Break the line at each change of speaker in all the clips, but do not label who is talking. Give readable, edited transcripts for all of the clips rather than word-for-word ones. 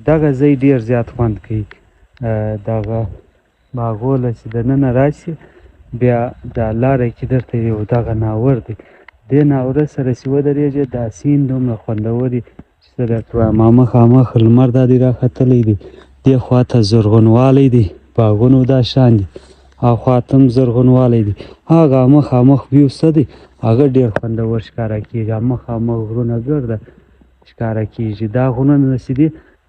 دغه ځای ډېر زیات خوند کوي. دغه باغونه چې دننه راشي بیا دا لاره کې درته یو دغه ناور دی، دې ناوره سره چې ودرېږې دا سیند دومره خوندور دی چې څه درته ووایم. مخامخ لمر دا دی راختلی دی، دې خوا ته زرغونوالی دی، باغونو دا شان دي، هاخوا ته هم زرغونوالی دی. هغه مخامخ ویو څه دی هغه ډېر خوندور ښکاره کېږي، مخامخ غرونه ګرده ښکاره کېږي. دا غرونه چې دي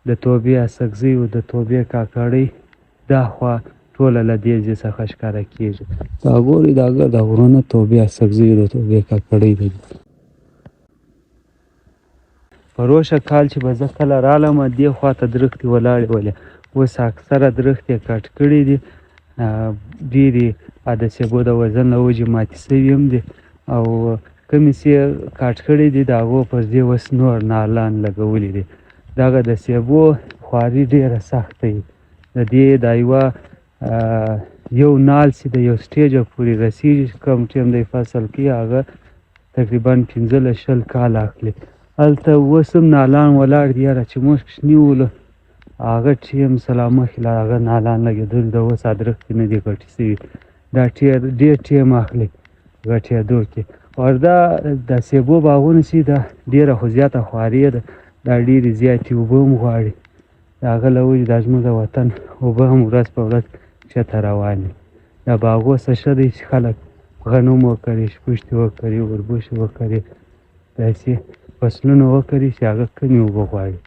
د توبې اڅکزیو د توبې کاکړۍ دا خوا ټوله له دې ځای څخه ښکاره کېږي. دا ګورئ دا ګرده غرونه توبې اڅکزیو د توبې کاکړۍ دي. پروشه کال چې به زه کله رالم دې خوا ته درختې ولاړې ولې، اوس اکثره درختې کټ کړي دي، ډېرې د سیبو د وزن له وجې ماتې سوي هم دي، او کومې چې کټ کړي دي د هغو پر ځای اوس نور نالان لګولي دي. دغه د سیبو خواري ډېره سخته وي، د دې دا یو نال چې د یو سټیجه پورې رسېږي، کوم ټیم دی فصل کوي هغه تقریبا 15-20 کاله اخلي. هلته اوس هم نالان ولاړ دي یاره، چې موږ کوچني وو هغه ټیم سلا مخکې له هغه نالان لګېدل د اوس درختې نه دي ګټې سوي، دا ډېر ټیم اخلي غټېدو کې. دا د سیبو باغونه چې دا ډېره خو زیاته خواري ده، دا ډېرې زیاتې اوبه هم غواړي، د هغه له وجې دا زموږ د وطن اوبه هم ورځ په ورځ ښکته روانې. د باغو څه ښه دی چې خلک غنم وکري، شپږتې وکري، وربشې وکري، داسې فصلونه وکري چې هغه کمې اوبه غواړي.